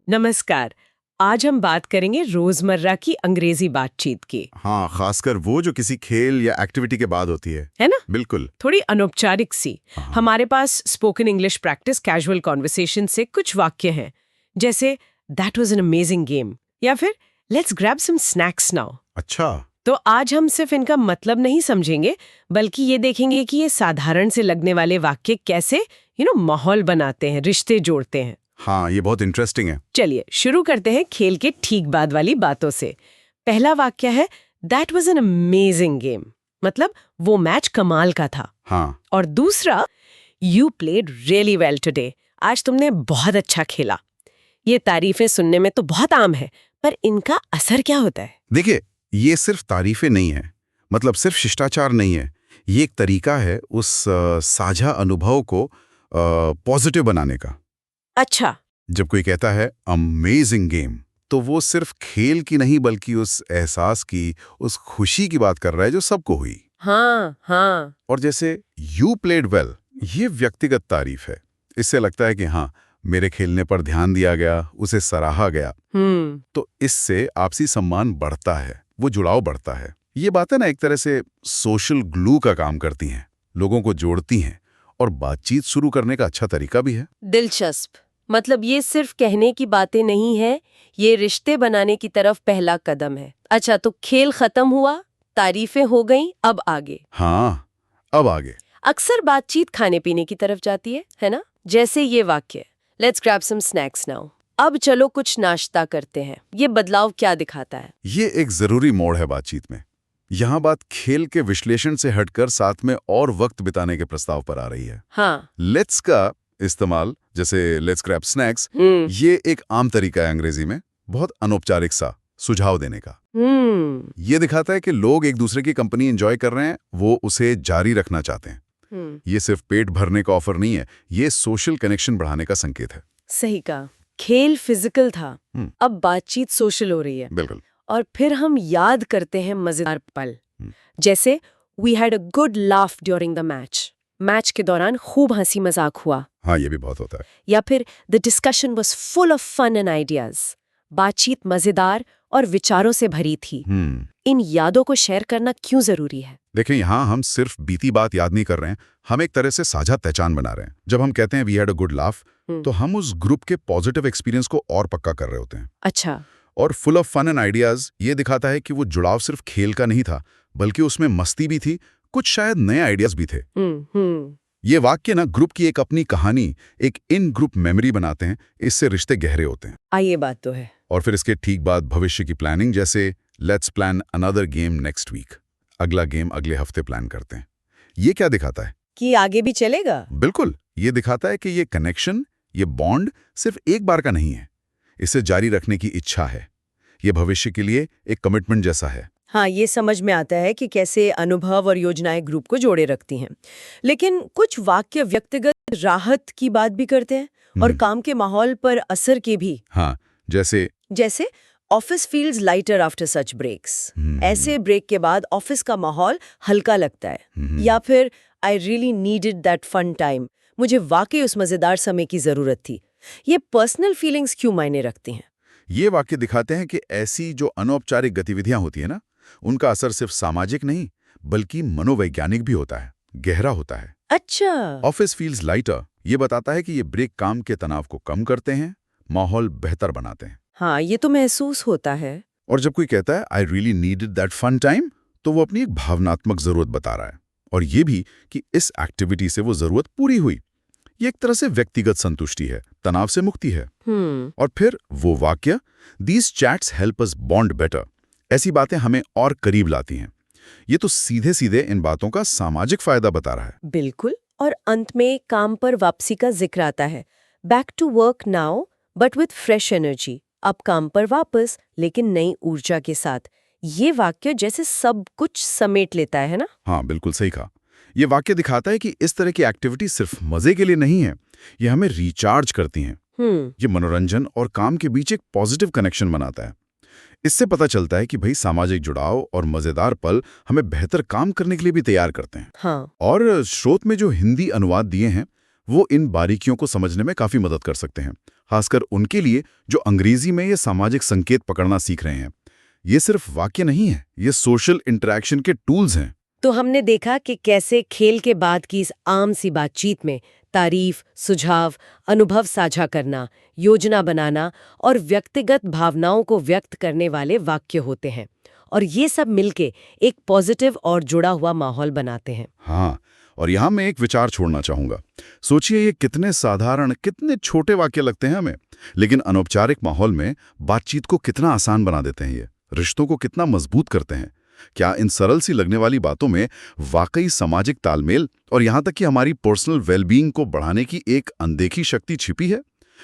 नमस्कार। आज हम बात करेंगे रोजमर्रा की अंग्रेजी बातचीत की। हाँ, खासकर वो जो किसी खेल या एक्टिविटी के बाद होती है ना? बिल्कुल। थोड़ी अनौपचारिक सी। हाँ। हमारे पास spoken English practice casual conversation से कुछ वाक्य हैं, जैसे that was an amazing game या फिर let's grab some snacks now. अच्छा। तो आज हम सिर्फ इनका मतलब नहीं समझेंगे, बल्कि ये देखेंगे कि ये साधारण से लगने वाले वाक्य कैसे माहौल बनाते हैं, रिश्ते जोड़ते हैं। हाँ, ये बहुत इंटरेस्टिंग है। चलिए शुरू करते हैं खेल के ठीक बाद वाली बातों से। पहला वाक्य है that was an amazing game, मतलब वो मैच कमाल का था। हाँ। और दूसरा you played really well today, आज तुमने बहुत अच्छा खेला। ये तारीफें सुनने में तो बहुत आम है, पर इनका असर क्या होता है? देखिए, ये सिर्फ तारीफें नहीं है, मतलब सिर्फ शिष्टाचार नहीं है। ये एक तरीका है उस साझा अनुभव को पॉजिटिव बनाने का। अच्छा। जब कोई कहता है अमेजिंग गेम, तो वो सिर्फ खेल की नहीं बल्कि उस एहसास की, उस खुशी की बात कर रहा है जो सबको हुई। हाँ हाँ। और जैसे यू प्लेड वेल, ये व्यक्तिगत तारीफ है। इससे लगता है कि हाँ, मेरे खेलने पर ध्यान दिया गया, उसे सराहा गया। तो इससे आपसी सम्मान बढ़ता है, वो जुड़ाव बढ़ता है। ये बातें ना एक तरह से सोशल ग्लू का काम करती हैं, लोगों को जोड़ती हैं और बातचीत शुरू करने का अच्छा तरीका भी है। दिलचस्प। मतलब ये सिर्फ कहने की बातें नहीं है, ये रिश्ते बनाने की तरफ पहला कदम है। अच्छा, तो खेल खत्म हुआ, तारीफें हो गईं, अब आगे? हाँ, अब आगे अक्सर बातचीत खाने पीने की तरफ जाती है ना? जैसे ये वाक्य let's grab some snacks now, अब चलो कुछ नाश्ता करते हैं। ये बदलाव क्या दिखाता है? ये एक जरूरी मोड़ है बातचीत में। यहाँ बात खेल के विश्लेषण से हटकर साथ में और वक्त बिताने के प्रस्ताव पर आ रही है। हाँ। लेट्स का इस्तेमाल, जैसे लेट्स ग्रैब स्नैक्स, ये एक आम तरीका है अंग्रेजी में, बहुत अनौपचारिक सा सुझाव देने का। ये दिखाता है कि लोग एक दूसरे की कंपनी एंजॉय कर रहे हैं, वो उसे जारी रखना चाहते हैं। ये सिर्फ पेट भरने का ऑफर नहीं है, ये सोशल कनेक्शन बढ़ाने का संकेत है। सही कहा। खेल फिजिकल था, अब बातचीत सोशल हो रही है। बिल्कुल। और फिर हम याद करते हैं मजेदार पल, जैसे we had a good laugh during the match, match के दौरान खूब हंसी मजाक हुआ। हाँ, ये भी बहुत होता है। या फिर the discussion was full of fun and ideas, बातचीत मजेदार और विचारों से भरी थी। इन यादों को शेयर करना क्यों जरूरी है? देखें, यहाँ हम सिर्फ बीती बात याद नहीं कर रहे हैं, हम एक तरह से साझा पहचान बना रहे हैं। जब हम कहते हैं we had a good laugh, तो हम उस ग्रुप के पॉजिटिव एक्सपीरियंस को और पक्का कर रहे होते हैं। अच्छा। और full of fun and ideas ये दिखाता है कि वो जुड़ाव सिर्फ खेल का नहीं था, बल्कि उसमें मस्ती भी थी, कुछ शायद नए आइडियाज भी थे। ये वाक्य ना ग्रुप की एक अपनी कहानी, एक इन ग्रुप मेमोरी बनाते हैं, इससे रिश्ते गहरे होते हैं। ये बात तो है। और फिर इसके ठीक बाद भविष्य की प्लानिंग, जैसे let's plan another game next week, अगला गेम अगले हफ्ते प्लान करते हैं। ये क्या दिखाता है? कि आगे भी चलेगा। बिल्कुल, ये दिखाता है कि ये कनेक्शन, ये बॉन्ड सिर्फ एक बार का नहीं है, इसे जारी रखने की इच्छा है। ये भविष्य के लिए एक कमिटमेंट जैसा है। हाँ, ये समझ में आता है कि कैसे अनुभव और योजनाएं ग्रुप को जोड़े रखती हैं। लेकिन कुछ वाक्य व्यक्तिगत राहत की बात भी करते हैं और काम के माहौल पर असर के भी। हाँ, जैसे office feels lighter after such breaks, ऐसे ब्रेक के बाद ऑफिस का माहौल हल्का लगता है। या फिर I really needed that fun time, मुझे वाकई उस मजेदार समय की जरूरत थी। ये पर्सनल फीलिंग्स क्यों मायने रखती हैं? ये वाक्य दिखाते हैं कि ऐसी जो अनौपचारिक गतिविधियां होती है ना, उनका असर सिर्फ सामाजिक नहीं बल्कि मनोवैज्ञानिक भी होता है, गहरा होता है। अच्छा। ऑफिस फील्स लाइटर ये बताता है कि ये ब्रेक काम के तनाव को कम करते हैं, माहौल बेहतर बनाते हैं। हाँ, ये तो महसूस होता है। और जब कोई कहता है I really needed that fun time, तो वो अपनी एक भावनात्मक जरूरत बता रहा है, और ये भी कि इस एक्टिविटी से वो जरूरत पूरी हुई। ये एक तरह से व्यक्तिगत संतुष्टि है, तनाव से मुक्ति है। और फिर वो वाक्य these chats help us bond better, ऐसी बातें हमें और करीब लाती हैं। ये तो सीधे सीधे इन बातों का सामाजिक फायदा बता रहा है। बिल्कुल। और अंत में काम पर वापसी का जिक्र आता है, back to work now but with fresh energy, अब काम पर वापस लेकिन नई ऊर्जा के साथ। ये वाक्य जैसे सब कुछ समेट लेता है ना? हाँ, बिल्कुल सही कहा। ये वाक्य दिखाता है कि इस तरह की एक्टिविटी सिर्फ मजे के लिए नहीं है, ये हमें रिचार्ज करती हैं। ये मनोरंजन और काम के बीच एक पॉजिटिव कनेक्शन बनाता है। इससे पता चलता है कि भाई सामाजिक जुड़ाव और मजेदार पल हमें बेहतर काम करने के लिए भी तैयार करते हैं। हाँ। और स्रोत में जो हिंदी अनुवाद दिए हैं वो इन बारीकियों को समझने में काफी मदद कर सकते हैं। खासकर उनके लिए जो अंग्रेजी में ये सामाजिक संकेत पकड़ना सीख रहे हैं। ये सिर्फ वाक्य नहीं है, ये सोशल इंटरैक्शन के टूल्स हैं। तो हमने देखा कि कैसे खेल के बाद की इस आम सी बातचीत में तारीफ, सुझाव, अनुभव साझा करना, योजना बनाना और व्यक्तिगत भावनाओं को व्यक्त करने वाले वाक्य होते हैं, और ये सब मिलके एक पॉजिटिव और जुड़ा हुआ माहौल बनाते हैं। हाँ, और यहाँ मैं एक विचार छोड़ना चाहूंगा। सोचिए, ये कितने साधारण, कितने छोटे वाक्य लगते हैं हमें, लेकिन अनौपचारिक माहौल में बातचीत को कितना आसान बना देते हैं। ये रिश्तों को कितना मजबूत करते हैं। क्या इन सरल सी लगने वाली बातों में वाकई सामाजिक तालमेल और यहाँ तक कि हमारी पर्सनल वेलबींग को बढ़ाने की एक अनदेखी शक्ति छिपी है?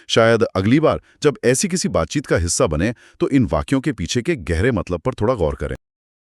शायद अगली बार जब ऐसी किसी बातचीत का हिस्सा बने तो इन वाक्यों के पीछे के गहरे मतलब पर थोड़ा गौर करें।